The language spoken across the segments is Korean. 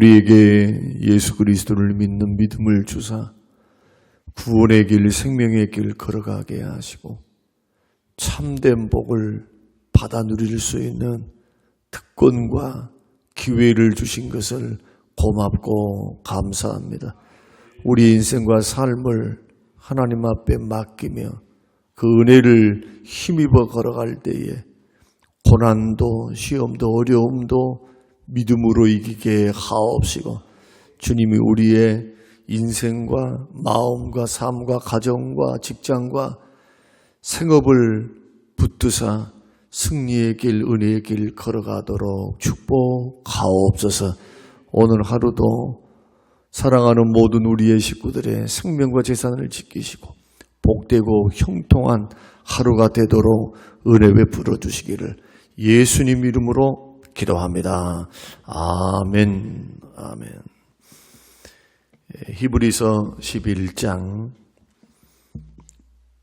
우리에게 예수 그리스도를 믿는 믿음을 주사 구원의 길, 생명의 길 걸어가게 하시고 참된 복을 받아 누릴 수 있는 특권과 기회를 주신 것을 고맙고 감사합니다. 우리 인생과 삶을 하나님 앞에 맡기며 그 은혜를 힘입어 걸어갈 때에 고난도 시험도 어려움도 믿음으로 이기게 하옵시고 주님이 우리의 인생과 마음과 삶과 가정과 직장과 생업을 붙드사 승리의 길, 은혜의 길 걸어가도록 축복하옵소서. 오늘 하루도 사랑하는 모든 우리의 식구들의 생명과 재산을 지키시고 복되고 형통한 하루가 되도록 은혜 베풀어 주시기를 예수님 이름으로 기도합니다. 아멘. 아멘. 히브리서 11장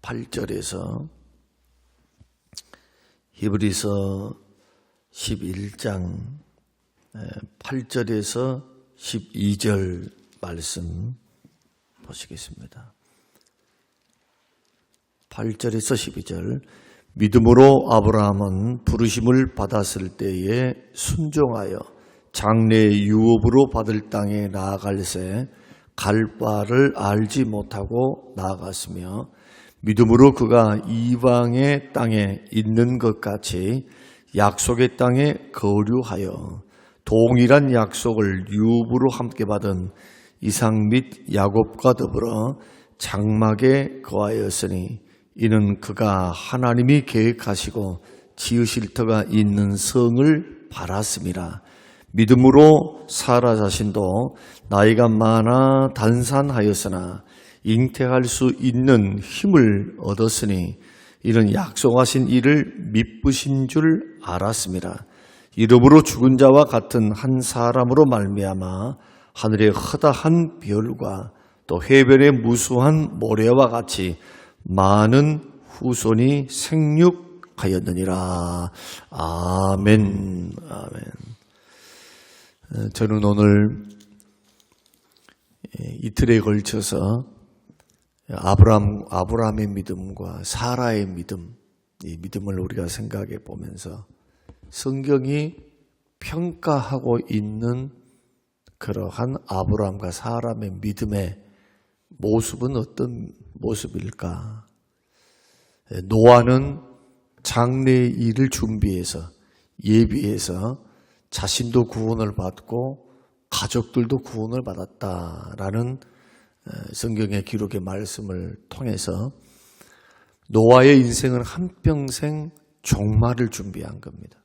8절에서 히브리서 11장 8절에서 12절 말씀 보시겠습니다. 8절에서 12절. 믿음으로 아브라함은 부르심을 받았을 때에 순종하여 장래의 유업으로 받을 땅에 나아갈새 갈 바를 알지 못하고 나아갔으며 믿음으로 그가 이방의 땅에 있는 것 같이 약속의 땅에 거류하여 동일한 약속을 유업으로 함께 받은 이삭 및 야곱과 더불어 장막에 거하였으니 이는 그가 하나님이 계획하시고 지으실 터가 있는 성을 바랐음이라. 믿음으로 사라 자신도 나이가 많아 단산하였으나 잉태할 수 있는 힘을 얻었으니 이는 약속하신 이를 미쁘신 줄 알았음이라. 이름으로 죽은 자와 같은 한 사람으로 말미암아 하늘의 허다한 별과 또 해변의 무수한 모래와 같이 많은 후손이 생육하였느니라. 아멘. 아멘. 저는 오늘 이틀에 걸쳐서 아브라함의 믿음과 사라의 믿음, 이 믿음을 우리가 생각해 보면서 성경이 평가하고 있는 그러한 아브라함과 사라의 믿음의 모습은 어떤 모습일까? 노아는 장래의 일을 준비해서 예비해서 자신도 구원을 받고 가족들도 구원을 받았다라는 성경의 기록의 말씀을 통해서 노아의 인생은 한평생 종말을 준비한 겁니다.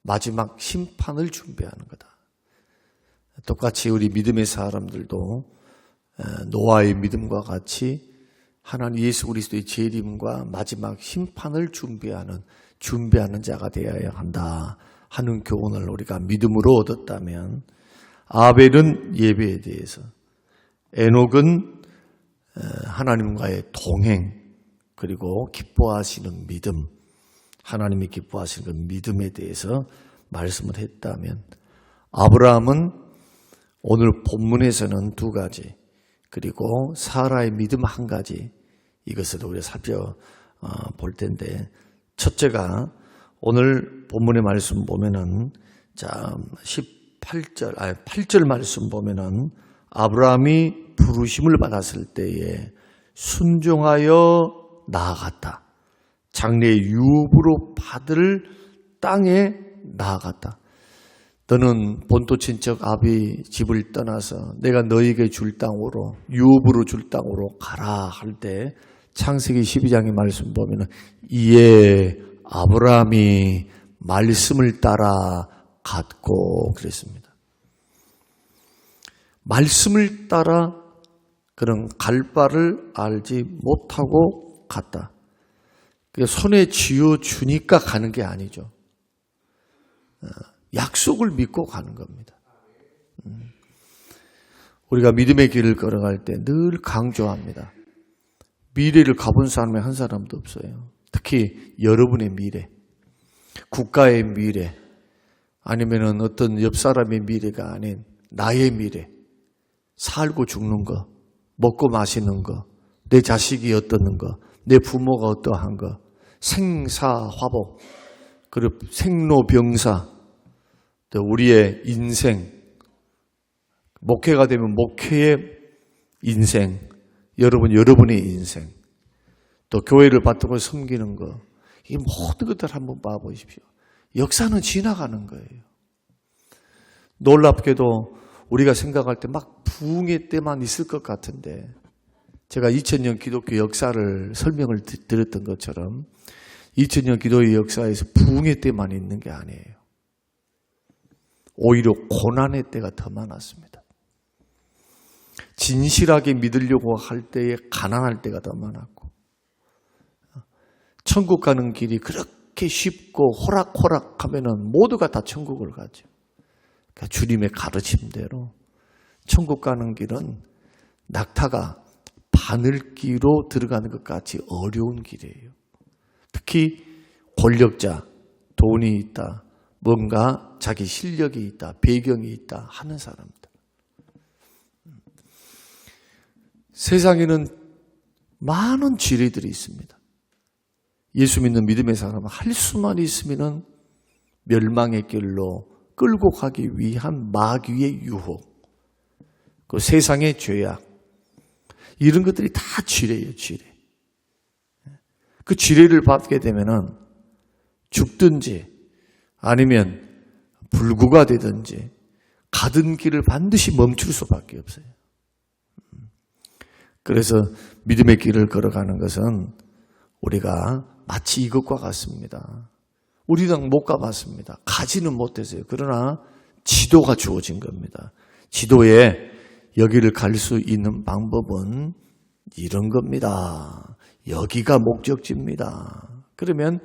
마지막 심판을 준비하는 거다. 똑같이 우리 믿음의 사람들도 노아의 믿음과 같이 하나님 예수 그리스도의 재림과 마지막 심판을 준비하는 자가 되어야 한다 하는 교훈을 우리가 믿음으로 얻었다면, 아벨은 예배에 대해서, 에녹은 하나님과의 동행, 그리고 기뻐하시는 믿음, 하나님이 기뻐하시는 그 믿음에 대해서 말씀을 했다면, 아브라함은 오늘 본문에서는 두 가지, 그리고 사라의 믿음 한 가지, 이것을 우리가 살펴볼 텐데, 첫째가 오늘 본문의 말씀 보면은, 자, 8절 말씀 보면은, 아브라함이 부르심을 받았을 때에 순종하여 나아갔다. 장래의 유업으로 받을 땅에 나아갔다. 너는 본토 친척 아비 집을 떠나서 내가 너에게 줄 땅으로, 유업으로 줄 땅으로 가라 할 때 창세기 12장의 말씀 보면은 이에 아브라함이 말씀을 따라 갔고 그랬습니다. 말씀을 따라 그런 갈 바를 알지 못하고 갔다. 손에 쥐어 주니까 가는 게 아니죠. 약속을 믿고 가는 겁니다. 우리가 믿음의 길을 걸어갈 때 늘 강조합니다. 미래를 가본 사람이 한 사람도 없어요. 특히 여러분의 미래, 국가의 미래, 아니면은 어떤 옆 사람의 미래가 아닌 나의 미래, 살고 죽는 거, 먹고 마시는 거, 내 자식이 어떻는 거, 내 부모가 어떠한 거, 생사화복, 그리고 생로병사, 또 우리의 인생, 목회가 되면 목회의 인생, 여러분의 인생, 또 교회를 받들고 섬기는 거, 이 모든 것들 한번 봐보십시오. 역사는 지나가는 거예요. 놀랍게도 우리가 생각할 때 막 부흥의 때만 있을 것 같은데, 제가 2000년 기독교 역사를 설명을 드렸던 것처럼 2000년 기독의 역사에서 부흥의 때만 있는 게 아니에요. 오히려 고난의 때가 더 많았습니다. 진실하게 믿으려고 할 때에 가난할 때가 더 많았고, 천국 가는 길이 그렇게 쉽고 호락호락하면은 모두가 다 천국을 가죠. 그러니까 주님의 가르침대로 천국 가는 길은 낙타가 바늘기로 들어가는 것 같이 어려운 길이에요. 특히 권력자, 돈이 있다, 뭔가 자기 실력이 있다, 배경이 있다 하는 사람들. 세상에는 많은 지뢰들이 있습니다. 예수 믿는 믿음의 사람은 할 수만 있으면 멸망의 길로 끌고 가기 위한 마귀의 유혹, 그 세상의 죄악, 이런 것들이 다 지뢰예요, 지뢰. 그 지뢰를 받게 되면은 죽든지 아니면 불구가 되든지 가던 길을 반드시 멈출 수밖에 없어요. 그래서 믿음의 길을 걸어가는 것은 우리가 마치 이것과 같습니다. 우리도 못 가봤습니다. 가지는 못했어요. 그러나 지도가 주어진 겁니다. 지도에 여기를 갈 수 있는 방법은 이런 겁니다. 여기가 목적지입니다. 그러면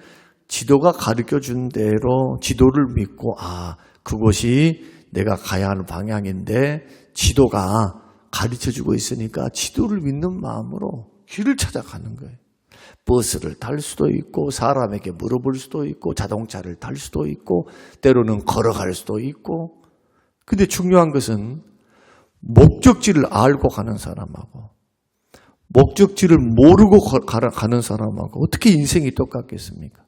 지도가 가르쳐준 대로 지도를 믿고, 그곳이 내가 가야 하는 방향인데 지도가 가르쳐주고 있으니까 지도를 믿는 마음으로 길을 찾아가는 거예요. 버스를 탈 수도 있고, 사람에게 물어볼 수도 있고, 자동차를 탈 수도 있고, 때로는 걸어갈 수도 있고. 근데 중요한 것은 목적지를 알고 가는 사람하고 목적지를 모르고 가는 사람하고 어떻게 인생이 똑같겠습니까?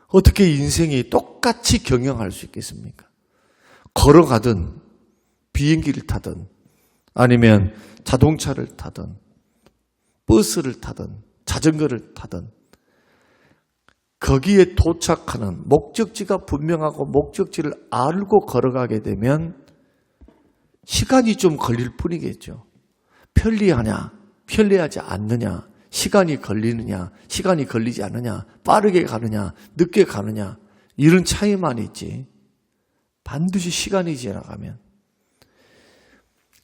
어떻게 인생이 똑같이 경영할 수 있겠습니까? 걸어가든 비행기를 타든 아니면 자동차를 타든 버스를 타든 자전거를 타든 거기에 도착하는 목적지가 분명하고 목적지를 알고 걸어가게 되면 시간이 좀 걸릴 뿐이겠죠. 편리하냐, 편리하지 않느냐, 시간이 걸리느냐, 시간이 걸리지 않느냐, 빠르게 가느냐, 늦게 가느냐, 이런 차이만 있지. 반드시 시간이 지나가면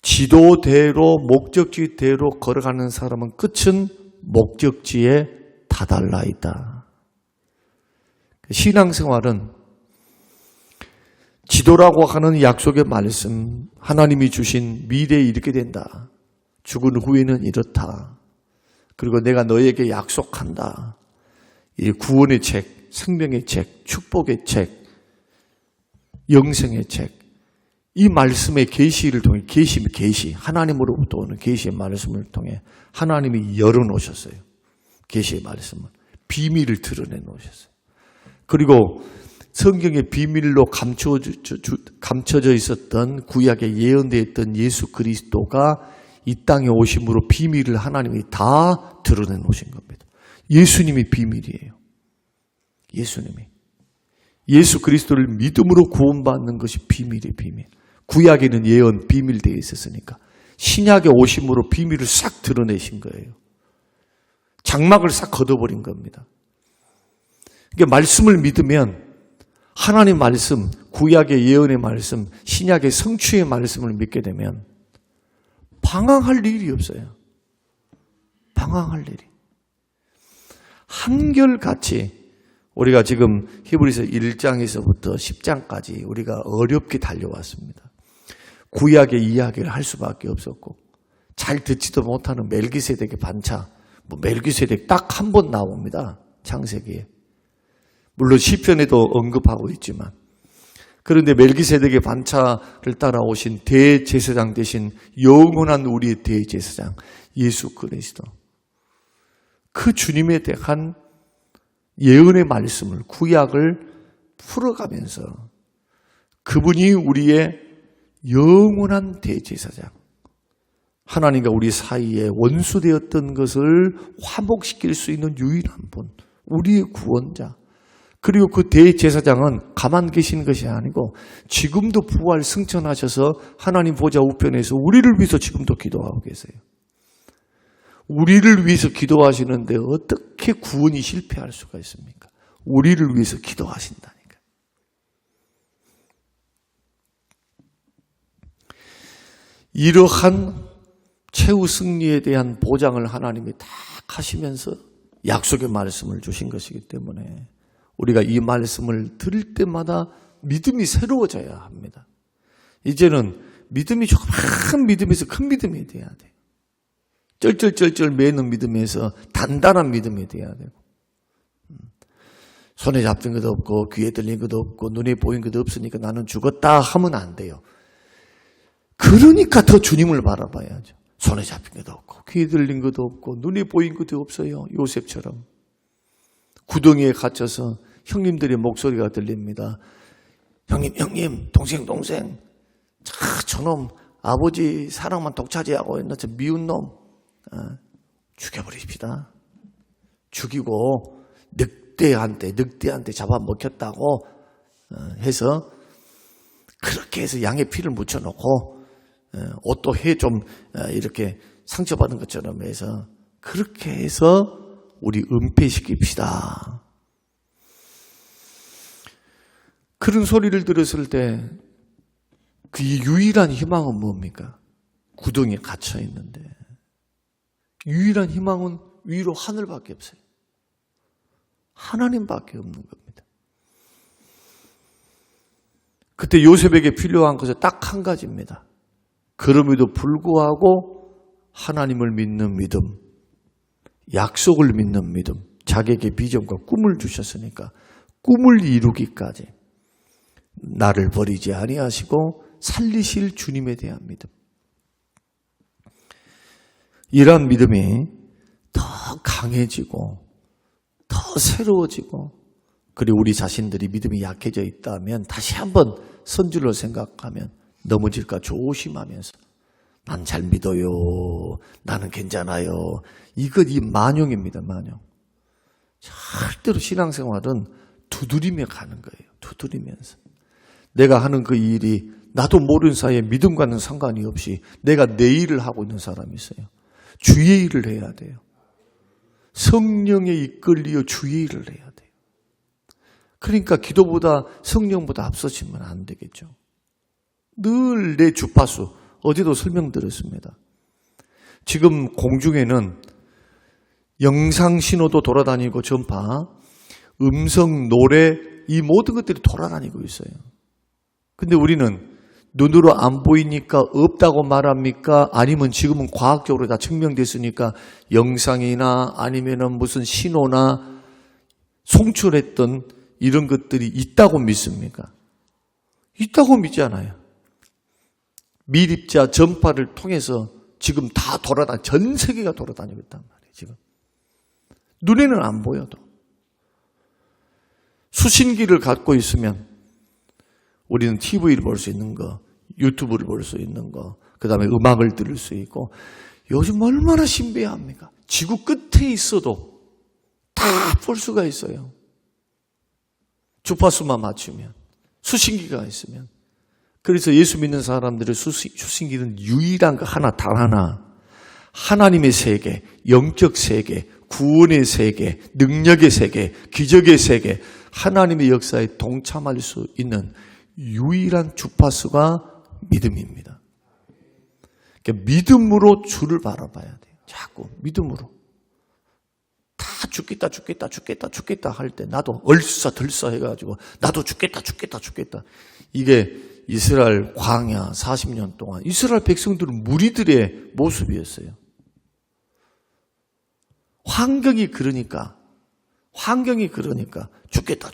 지도대로 목적지대로 걸어가는 사람은 끝은 목적지에 다달라 있다. 신앙생활은 지도라고 하는 약속의 말씀, 하나님이 주신 미래에 이렇게 된다. 죽은 후에는 이렇다. 그리고 내가 너에게 약속한다. 이 구원의 책, 생명의 책, 축복의 책, 영생의 책, 이 말씀의 계시를 통해 계시 하나님으로부터 오는 계시의 말씀을 통해 하나님이 열어놓으셨어요. 계시의 말씀을 비밀을 드러내 놓으셨어요. 그리고 성경의 비밀로 감춰져 있었던 구약에 예언되어 있던 예수 그리스도가 이 땅에 오심으로 비밀을 하나님이 다 드러내 놓으신 겁니다. 예수님이 비밀이에요. 예수님이. 예수 그리스도를 믿음으로 구원받는 것이 비밀이에요, 비밀. 구약에는 예언, 비밀되어 있었으니까. 신약에 오심으로 비밀을 싹 드러내신 거예요. 장막을 싹 걷어버린 겁니다. 그러니까 말씀을 믿으면 하나님 말씀, 구약의 예언의 말씀, 신약의 성취의 말씀을 믿게 되면 방황할 일이 없어요. 방황할 일이. 한결같이 우리가 지금 히브리서 1장에서부터 10장까지 우리가 어렵게 달려왔습니다. 구약의 이야기를 할 수밖에 없었고 잘 듣지도 못하는 멜기세덱의 반차, 멜기세덱 딱 한 번 나옵니다. 창세기에. 물론 시편에도 언급하고 있지만 그런데 멜기세덱의 반차를 따라오신 대제사장 대신 영원한 우리의 대제사장 예수 그리스도, 그 주님에 대한 예언의 말씀을, 구약을 풀어가면서 그분이 우리의 영원한 대제사장, 하나님과 우리 사이에 원수되었던 것을 화목시킬 수 있는 유일한 분, 우리의 구원자. 그리고 그 대제사장은 가만 계시는 것이 아니고 지금도 부활 승천하셔서 하나님 보좌 우편에서 우리를 위해서 지금도 기도하고 계세요. 우리를 위해서 기도하시는데 어떻게 구원이 실패할 수가 있습니까? 우리를 위해서 기도하신다니까. 이러한 최후 승리에 대한 보장을 하나님이 다 하시면서 약속의 말씀을 주신 것이기 때문에 우리가 이 말씀을 들을 때마다 믿음이 새로워져야 합니다. 이제는 믿음이 조그마한 믿음에서 큰 믿음이 돼야 돼요. 쩔쩔쩔쩔 매는 믿음에서 단단한 믿음이 돼야 되고, 손에 잡힌 것도 없고 귀에 들린 것도 없고 눈에 보인 것도 없으니까 나는 죽었다 하면 안 돼요. 그러니까 더 주님을 바라봐야죠. 손에 잡힌 것도 없고 귀에 들린 것도 없고 눈에 보인 것도 없어요. 요셉처럼 구덩이에 갇혀서 형님들의 목소리가 들립니다. 형님, 동생, 저놈 아버지 사랑만 독차지하고 있는 저 미운 놈 죽여버립시다. 죽이고 늑대한테 잡아먹혔다고 해서 그렇게 해서 양의 피를 묻혀놓고 옷도 해 좀 이렇게 상처받은 것처럼 해서 그렇게 해서 우리 은폐시킵시다. 그런 소리를 들었을 때 그 유일한 희망은 뭡니까? 구덩이에 갇혀 있는데 유일한 희망은 위로 하늘밖에 없어요. 하나님밖에 없는 겁니다. 그때 요셉에게 필요한 것은 딱 한 가지입니다. 그럼에도 불구하고 하나님을 믿는 믿음, 약속을 믿는 믿음, 자기에게 비전과 꿈을 주셨으니까 꿈을 이루기까지 나를 버리지 아니하시고 살리실 주님에 대한 믿음. 이러한 믿음이 더 강해지고 더 새로워지고, 그리고 우리 자신들이 믿음이 약해져 있다면 다시 한번 선줄로 생각하면 넘어질까 조심하면서 난 잘 믿어요, 나는 괜찮아요, 이 만용입니다. 만용. 절대로 신앙생활은 두드리며 가는 거예요. 두드리면서 내가 하는 그 일이 나도 모르는 사이에 믿음과는 상관이 없이 내가 내 일을 하고 있는 사람이 있어요. 주의 일을 해야 돼요. 성령에 이끌리어 주의 일을 해야 돼요. 그러니까 기도보다 성령보다 앞서지면 안 되겠죠. 늘 내 주파수, 어제도 설명드렸습니다. 지금 공중에는 영상 신호도 돌아다니고 전파, 음성, 노래, 이 모든 것들이 돌아다니고 있어요. 근데 우리는 눈으로 안 보이니까 없다고 말합니까? 아니면 지금은 과학적으로 다 증명됐으니까 영상이나 아니면은 무슨 신호나 송출했던 이런 것들이 있다고 믿습니까? 있다고 믿잖아요. 미립자 전파를 통해서 지금 다 전 세계가 돌아다니고 있단 말이에요, 지금. 눈에는 안 보여도. 수신기를 갖고 있으면 우리는 TV를 볼 수 있는 거, 유튜브를 볼 수 있는 거, 그 다음에 음악을 들을 수 있고, 요즘 얼마나 신비합니까? 지구 끝에 있어도 다 볼 수가 있어요. 주파수만 맞추면, 수신기가 있으면. 그래서 예수 믿는 사람들의 수신기는 유일한 거 하나, 단 하나. 하나님의 세계, 영적 세계, 구원의 세계, 능력의 세계, 기적의 세계, 하나님의 역사에 동참할 수 있는 유일한 주파수가 믿음입니다. 그러니까 믿음으로 주를 바라봐야 돼요. 자꾸 믿음으로. 다 죽겠다 할 때 나도 얼싸들싸 해가지고 나도 죽겠다. 이게 이스라엘 광야 40년 동안 이스라엘 백성들은 무리들의 모습이었어요. 환경이 그러니까 환경이 그러니까 죽겠다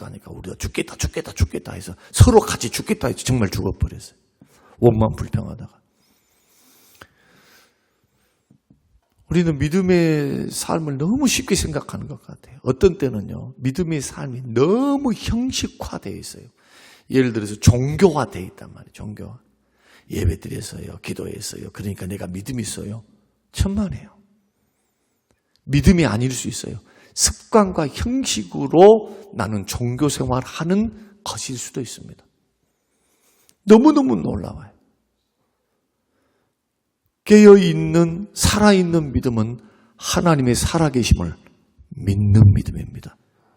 하니까 우리가 죽겠다 해서 서로 같이 죽겠다 해서 정말 죽어버렸어요. 원만 불평하다가. 우리는 믿음의 삶을 너무 쉽게 생각하는 것 같아요. 어떤 때는요, 믿음의 삶이 너무 형식화되어 있어요. 예를 들어서 종교화되어 있단 말이에요. 종교화. 예배 드렸어요. 기도했어요. 그러니까 내가 믿음이 있어요. 천만에요. 믿음이 아닐 수 있어요. 습관과 형식으로 나는 종교 생활하는 것일 수도 있습니다. 너무너무 놀라워요. 깨어있는 살아있는 믿음은 하나님의 살아계심을 믿는 믿음입니다.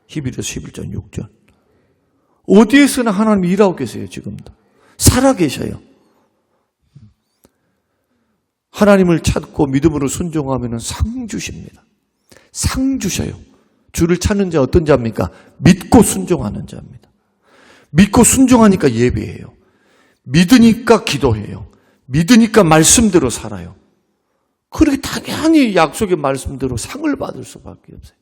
히브리서 11장 6절. 어디에서나 하나님이 일하고 계세요. 지금도 살아계셔요. 하나님을 찾고 믿음으로 순종하면 상 주십니다. 상 주셔요. 주를 찾는 자 어떤 자입니까? 믿고 순종하는 자입니다. 믿고 순종하니까 예배해요. 믿으니까 기도해요. 믿으니까 말씀대로 살아요. 그렇게 당연히 약속의 말씀대로 상을 받을 수밖에 없어요.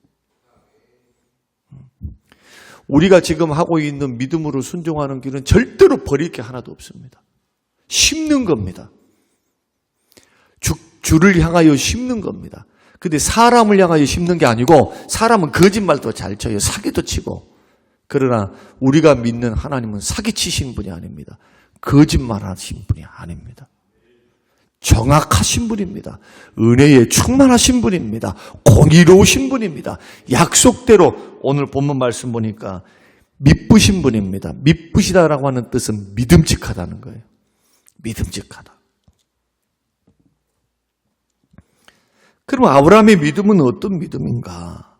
우리가 지금 하고 있는 믿음으로 순종하는 길은 절대로 버릴 게 하나도 없습니다. 심는 겁니다. 주를 향하여 심는 겁니다. 근데 사람을 향하여 심는 게 아니고 사람은 거짓말도 잘 쳐요. 사기도 치고. 그러나 우리가 믿는 하나님은 사기치신 분이 아닙니다. 거짓말하신 분이 아닙니다. 정확하신 분입니다. 은혜에 충만하신 분입니다. 공의로우신 분입니다. 약속대로 오늘 본문 말씀 보니까 믿으신 분입니다. 믿으시다라고 하는 뜻은 믿음직하다는 거예요. 믿음직하다. 그럼 아브라함의 믿음은 어떤 믿음인가?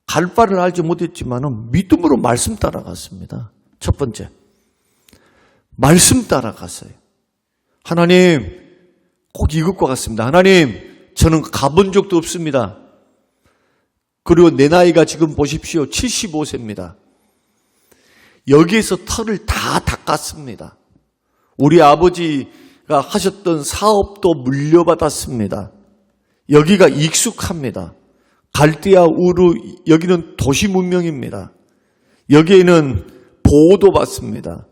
갈 바를 알지 못했지만 믿음으로 말씀 따라갔습니다. 첫 번째, 말씀 따라갔어요. 하나님, 꼭 이것과 같습니다. 하나님, 저는 가본 적도 없습니다. 그리고 내 나이가 지금 보십시오. 75세입니다. 여기에서 털을 다 닦았습니다. 우리 아버지가 하셨던 사업도 물려받았습니다. 여기가 익숙합니다. 갈대아 우르, 여기는 도시 문명입니다. 여기에는 보호도 받습니다.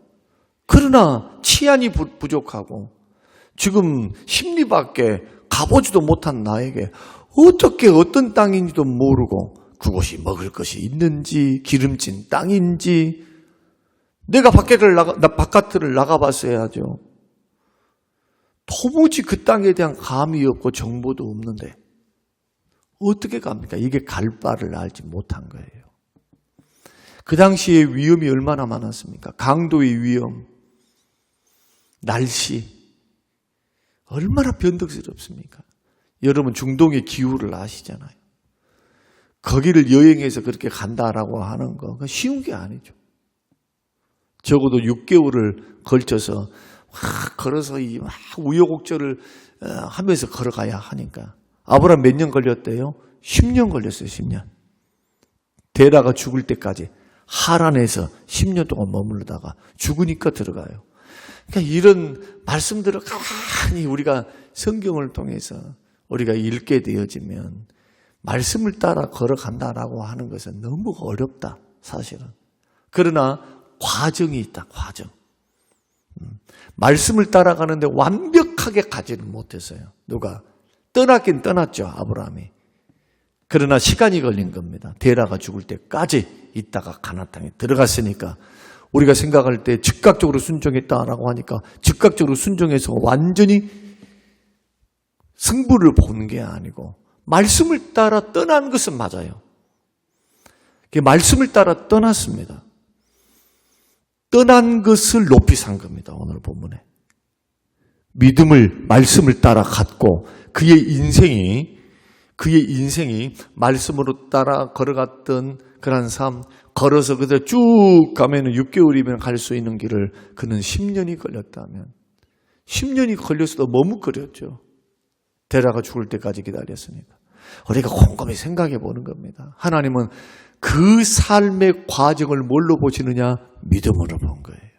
그러나 치안이 부족하고 지금 십리밖에 가보지도 못한 나에게 어떻게 어떤 땅인지도 모르고 그곳이 먹을 것이 있는지 기름진 땅인지 내가 바깥을 나가봤어야죠. 도무지 그 땅에 대한 감이 없고 정보도 없는데 어떻게 갑니까? 이게 갈 바를 알지 못한 거예요. 그 당시에 위험이 얼마나 많았습니까? 강도의 위험, 날씨, 얼마나 변덕스럽습니까? 여러분 중동의 기후를 아시잖아요. 거기를 여행해서 그렇게 간다라고 하는 거 쉬운 게 아니죠. 적어도 6개월을 걸쳐서 걸어서 막 우여곡절을 하면서 걸어가야 하니까. 아브라함 몇 년 걸렸대요? 10년 걸렸어요. 10년. 데라가 죽을 때까지 하란에서 10년 동안 머무르다가 죽으니까 들어가요. 그러니까 이런 말씀들을 가만히 우리가 성경을 통해서 우리가 읽게 되어지면 말씀을 따라 걸어간다라고 하는 것은 너무 어렵다, 사실은. 그러나 과정이 있다, 과정. 말씀을 따라가는데 완벽하게 가지를 못했어요. 누가? 떠났긴 떠났죠, 아브라함이. 그러나 시간이 걸린 겁니다. 데라가 죽을 때까지 있다가 가나안 땅에 들어갔으니까 우리가 생각할 때 즉각적으로 순종했다라고 하니까 즉각적으로 순종해서 완전히 승부를 보는 게 아니고 말씀을 따라 떠난 것은 맞아요. 말씀을 따라 떠났습니다. 떠난 것을 높이 산 겁니다. 오늘 본문에. 믿음을, 말씀을 따라 갔고 그의 인생이 말씀으로 따라 걸어갔던 그런 삶, 걸어서 그대로 쭉 가면 6개월이면 갈 수 있는 길을 그는 10년이 걸렸다면 10년이 걸렸어도 머뭇거렸죠. 데라가 죽을 때까지 기다렸으니까. 우리가 곰곰이 생각해 보는 겁니다. 하나님은 그 삶의 과정을 뭘로 보시느냐? 믿음으로 본 거예요.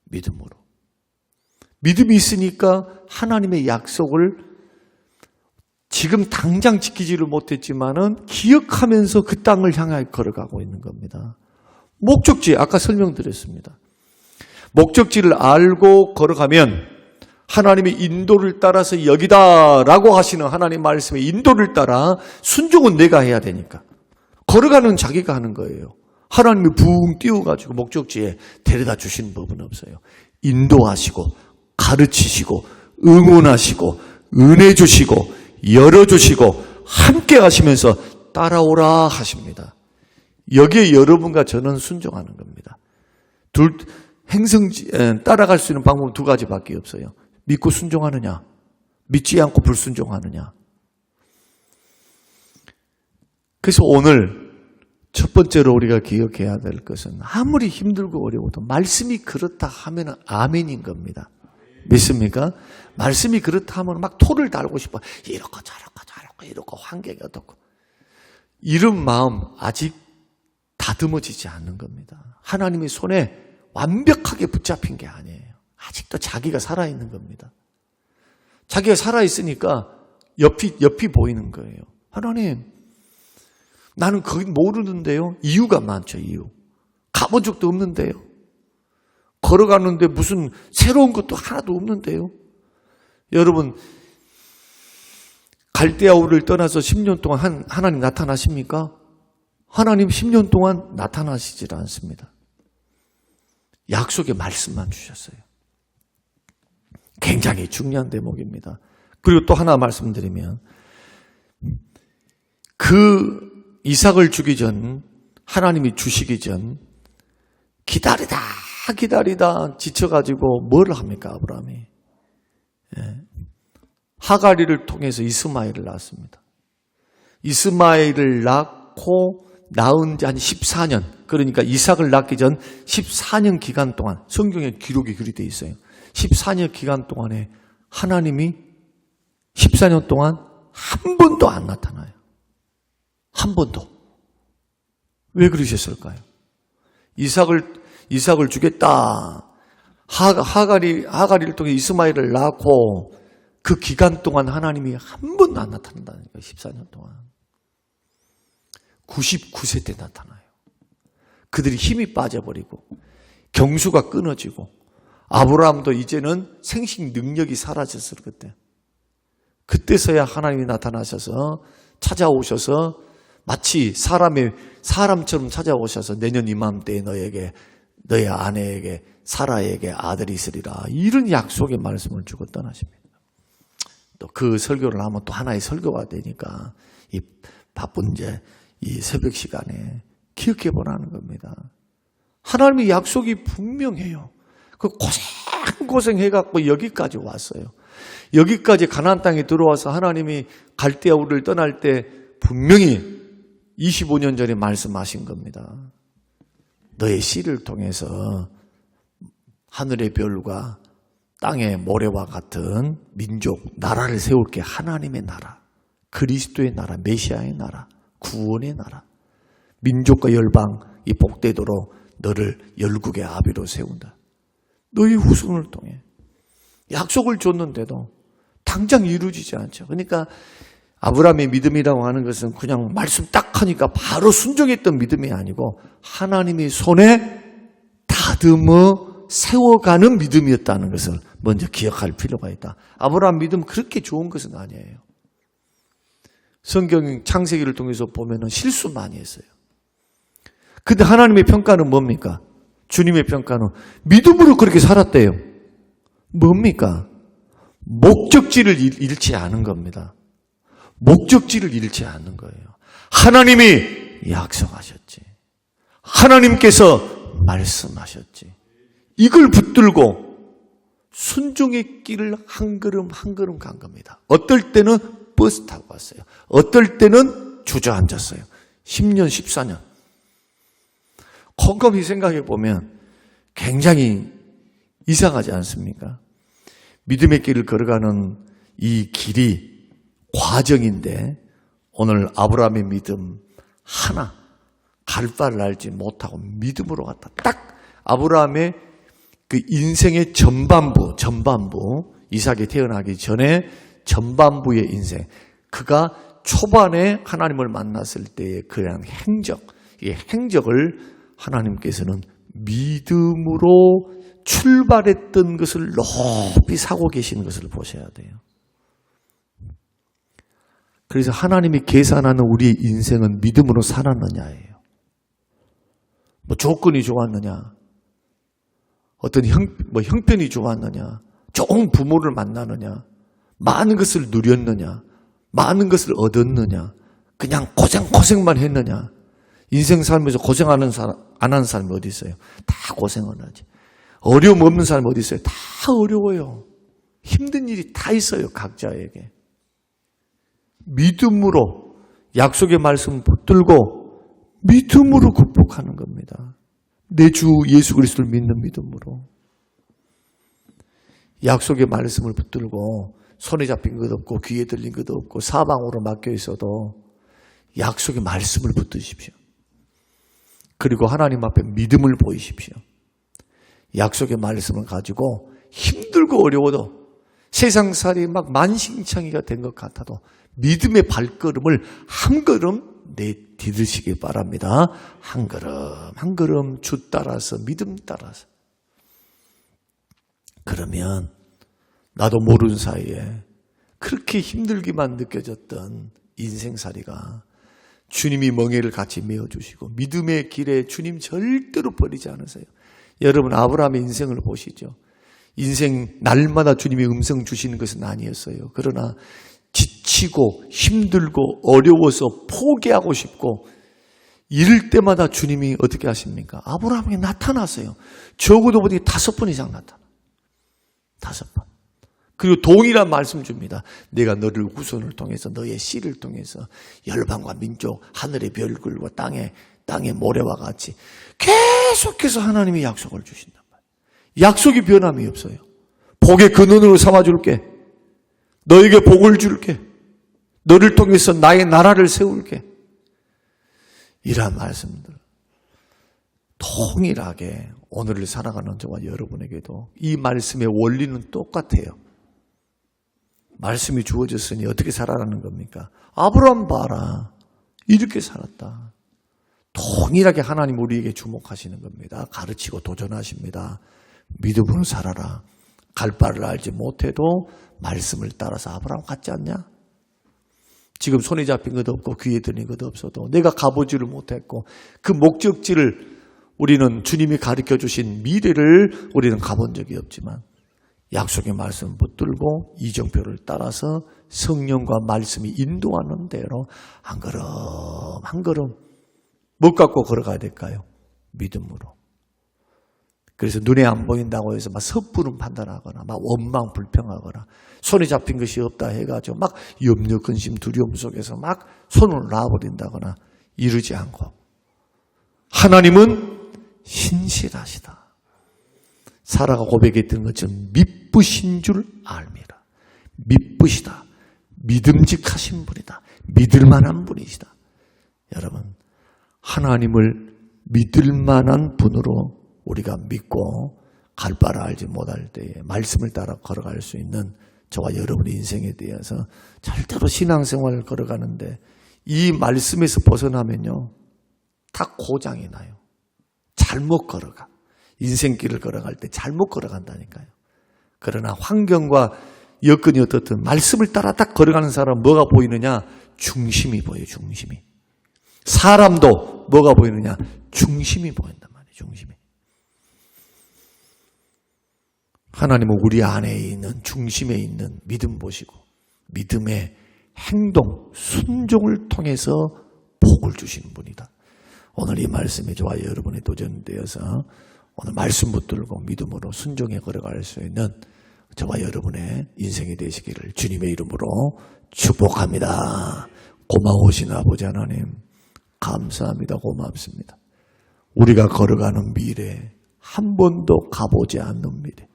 믿음으로. 믿음이 있으니까 하나님의 약속을 지금 당장 지키지를 못했지만은 기억하면서 그 땅을 향해 걸어가고 있는 겁니다. 목적지, 아까 설명드렸습니다. 목적지를 알고 걸어가면 하나님의 인도를 따라서 여기다라고 하시는 하나님 말씀의 인도를 따라 순종은 내가 해야 되니까. 걸어가는 자기가 하는 거예요. 하나님이 붕 띄워가지고 목적지에 데려다 주시는 법은 없어요. 인도하시고 가르치시고 응원하시고 은혜 주시고 열어주시고 함께 하시면서 따라오라 하십니다. 여기에 여러분과 저는 순종하는 겁니다. 따라갈 수 있는 방법은 두 가지밖에 없어요. 믿고 순종하느냐, 믿지 않고 불순종하느냐. 그래서 오늘 첫 번째로 우리가 기억해야 될 것은 아무리 힘들고 어려워도 말씀이 그렇다 하면 아멘인 겁니다. 믿습니까? 말씀이 그렇다 하면 막 토를 달고 싶어. 이렇고 저렇고 이렇고 환경이 어떻고. 이런 마음 아직 다듬어지지 않는 겁니다. 하나님의 손에 완벽하게 붙잡힌 게 아니에요. 아직도 자기가 살아있는 겁니다. 자기가 살아있으니까 옆이 보이는 거예요. 하나님, 나는 거기 모르는데요. 이유가 많죠, 이유. 가본 적도 없는데요. 걸어가는데 무슨 새로운 것도 하나도 없는데요. 여러분, 갈대아 우를 떠나서 10년 동안 하나님 나타나십니까? 하나님 10년 동안 나타나시질 않습니다. 약속의 말씀만 주셨어요. 굉장히 중요한 대목입니다. 그리고 또 하나 말씀드리면 그 이삭을 주기 전, 하나님이 주시기 전 기다리다 지쳐가지고 뭘 합니까, 아브라함이? 하가리를 통해서 이스마엘을 낳았습니다. 이스마엘을 낳고 낳은 지 한 14년, 그러니까 이삭을 낳기 전 14년 기간 동안, 성경에 기록이 그리 돼 있어요. 14년 기간 동안에 하나님이 14년 동안 한 번도 안 나타나요. 한 번도. 왜 그러셨을까요? 이삭을 주겠다. 하가리를 통해 이스마엘을 낳고 그 기간 동안 하나님이 한 번도 안 나타난다는 거예요. 14년 동안. 99세 때 나타나요. 그들이 힘이 빠져버리고 경수가 끊어지고 아브라함도 이제는 생식 능력이 사라졌을 그때. 그때서야 하나님이 나타나셔서 찾아오셔서 마치 사람처럼 찾아오셔서 내년 이맘때에 너의 아내에게 사라에게 아들이 있으리라. 이런 약속의 말씀을 주고 떠나십니다. 또 그 설교를 하면 또 하나의 설교가 되니까 이 바쁜 이 새벽 시간에 기억해 보라는 겁니다. 하나님의 약속이 분명해요. 그 고생해갖고 여기까지 왔어요. 여기까지 가나안 땅에 들어와서 하나님이 갈대아 우를 떠날 때 분명히 25년 전에 말씀하신 겁니다. 너의 씨를 통해서 하늘의 별과 땅의 모래와 같은 민족, 나라를 세울게. 하나님의 나라, 그리스도의 나라, 메시아의 나라, 구원의 나라. 민족과 열방 이 복되도록 너를 열국의 아비로 세운다. 너희 후손을 통해. 약속을 줬는데도 당장 이루어지지 않죠. 그러니까 아브라함의 믿음이라고 하는 것은 그냥 말씀 딱 하니까 바로 순종했던 믿음이 아니고 하나님의 손에 다듬어 세워가는 믿음이었다는 것을 먼저 기억할 필요가 있다. 아브라함 믿음 그렇게 좋은 것은 아니에요. 성경 창세기를 통해서 보면 실수 많이 했어요. 근데 하나님의 평가는 뭡니까? 주님의 평가는 믿음으로 그렇게 살았대요. 뭡니까? 목적지를 잃지 않은 겁니다. 목적지를 잃지 않는 거예요. 하나님이 약속하셨지. 하나님께서 말씀하셨지. 이걸 붙들고 순종의 길을 한 걸음 한 걸음 간 겁니다. 어떨 때는 버스 타고 왔어요. 어떨 때는 주저앉았어요. 10년, 14년. 곰곰이 생각해 보면 굉장히 이상하지 않습니까? 믿음의 길을 걸어가는 이 길이 과정인데 오늘 아브라함의 믿음 하나 갈 바를 알지 못하고 믿음으로 갔다. 딱 아브라함의 그 인생의 전반부 이삭이 태어나기 전에 전반부의 인생 그가 초반에 하나님을 만났을 때의 그런 행적, 이 행적을 하나님께서는 믿음으로 출발했던 것을 높이 사고 계시는 것을 보셔야 돼요. 그래서 하나님이 계산하는 우리의 인생은 믿음으로 살았느냐예요. 뭐 조건이 좋았느냐, 어떤 형편이 좋았느냐, 좋은 부모를 만나느냐, 많은 것을 누렸느냐, 많은 것을 얻었느냐, 그냥 고생만 했느냐. 인생 살면서 고생 안 하는 사람이 어디 있어요? 다 고생을 하지. 어려움 없는 사람이 어디 있어요? 다 어려워요. 힘든 일이 다 있어요, 각자에게. 믿음으로 약속의 말씀을 붙들고 믿음으로 극복하는 겁니다. 내 주 예수 그리스도를 믿는 믿음으로. 약속의 말씀을 붙들고 손에 잡힌 것 없고 귀에 들린 것 없고 사방으로 막혀 있어도 약속의 말씀을 붙드십시오. 그리고 하나님 앞에 믿음을 보이십시오. 약속의 말씀을 가지고 힘들고 어려워도 세상살이 막 만신창이가 된 것 같아도 믿음의 발걸음을 한 걸음 내디디시기 바랍니다. 한 걸음 한 걸음 주 따라서 믿음 따라서. 그러면 나도 모르는 사이에 그렇게 힘들기만 느껴졌던 인생살이가 주님이 멍에를 같이 메어주시고 믿음의 길에 주님 절대로 버리지 않으세요. 여러분 아브라함의 인생을 보시죠. 인생 날마다 주님이 음성 주시는 것은 아니었어요. 그러나 지치고 힘들고 어려워서 포기하고 싶고 이럴 때마다 주님이 어떻게 하십니까? 아브라함에게 나타나세요. 적어도 보니 5번 이상 나타나. 5번. 그리고 동일한 말씀 줍니다. 내가 너를 후손을 통해서 너의 씨를 통해서 열방과 민족 하늘의 별들과 땅의 모래와 같이 계속해서 하나님이 약속을 주신단 말이에요. 약속이 변함이 없어요. 복의 근원으로 삼아줄게. 너에게 복을 줄게. 너를 통해서 나의 나라를 세울게. 이러한 말씀들 동일하게 오늘을 살아가는 저와 여러분에게도 이 말씀의 원리는 똑같아요. 말씀이 주어졌으니 어떻게 살아가는 겁니까? 아브라함 봐라. 이렇게 살았다. 동일하게 하나님 우리에게 주목하시는 겁니다. 가르치고 도전하십니다. 믿음으로 살아라. 갈 바를 알지 못해도 말씀을 따라서 아브라함 같지 않냐? 지금 손에 잡힌 것도 없고 귀에 들린 것도 없어도 내가 가보지를 못했고 그 목적지를 우리는 주님이 가르쳐 주신 미래를 우리는 가본 적이 없지만 약속의 말씀 붙들고 이정표를 따라서 성령과 말씀이 인도하는 대로 한 걸음 한 걸음 못 갖고 걸어가야 될까요? 믿음으로. 그래서 눈에 안 보인다고 해서 막 섣부른 판단하거나 막 원망 불평하거나 손에 잡힌 것이 없다 해가지고 막 염려 근심 두려움 속에서 막 손을 놔버린다거나 이러지 않고 하나님은 신실하시다. 사라가 고백했던 것처럼 미쁘신 줄 알미라. 미쁘시다. 믿음직하신 분이다. 믿을 만한 분이시다. 여러분 하나님을 믿을 만한 분으로 우리가 믿고 갈 바를 알지 못할 때에 말씀을 따라 걸어갈 수 있는 저와 여러분의 인생에 대해서 절대로 신앙생활을 걸어가는데 이 말씀에서 벗어나면요 다 고장이 나요. 잘못 걸어가. 인생길을 걸어갈 때 잘못 걸어간다니까요. 그러나 환경과 여건이 어떻든 말씀을 따라 딱 걸어가는 사람은 뭐가 보이느냐? 중심이 보여요. 중심이. 사람도 뭐가 보이느냐? 중심이 보인단 말이에요. 중심이. 하나님은 우리 안에 있는 중심에 있는 믿음 보시고 믿음의 행동, 순종을 통해서 복을 주시는 분이다. 오늘 이 말씀이 저와 여러분의 도전되어서 오늘 말씀 붙들고 믿음으로 순종해 걸어갈 수 있는 저와 여러분의 인생이 되시기를 주님의 이름으로 축복합니다. 고마우신 아버지 하나님 감사합니다. 고맙습니다. 우리가 걸어가는 미래 한 번도 가보지 않는 미래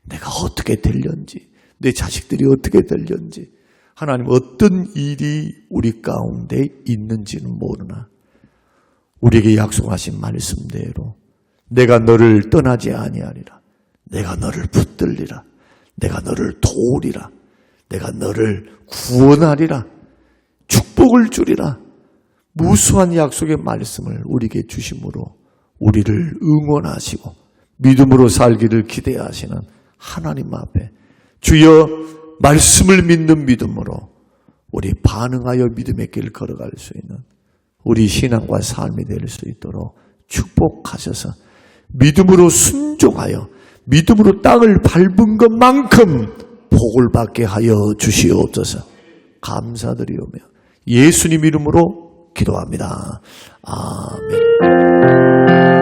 내가 어떻게 될련지 내 자식들이 어떻게 될련지 하나님 어떤 일이 우리 가운데 있는지는 모르나 우리에게 약속하신 말씀대로 내가 너를 떠나지 아니하리라. 내가 너를 붙들리라. 내가 너를 도우리라. 내가 너를 구원하리라. 복을 주리라. 무수한 약속의 말씀을 우리에게 주심으로 우리를 응원하시고 믿음으로 살기를 기대하시는 하나님 앞에 주여 말씀을 믿는 믿음으로 우리 반응하여 믿음의 길 걸어갈 수 있는 우리 신앙과 삶이 될 수 있도록 축복하셔서 믿음으로 순종하여 믿음으로 땅을 밟은 것만큼 복을 받게 하여 주시옵소서. 감사드리오며 예수님 이름으로 기도합니다. 아멘.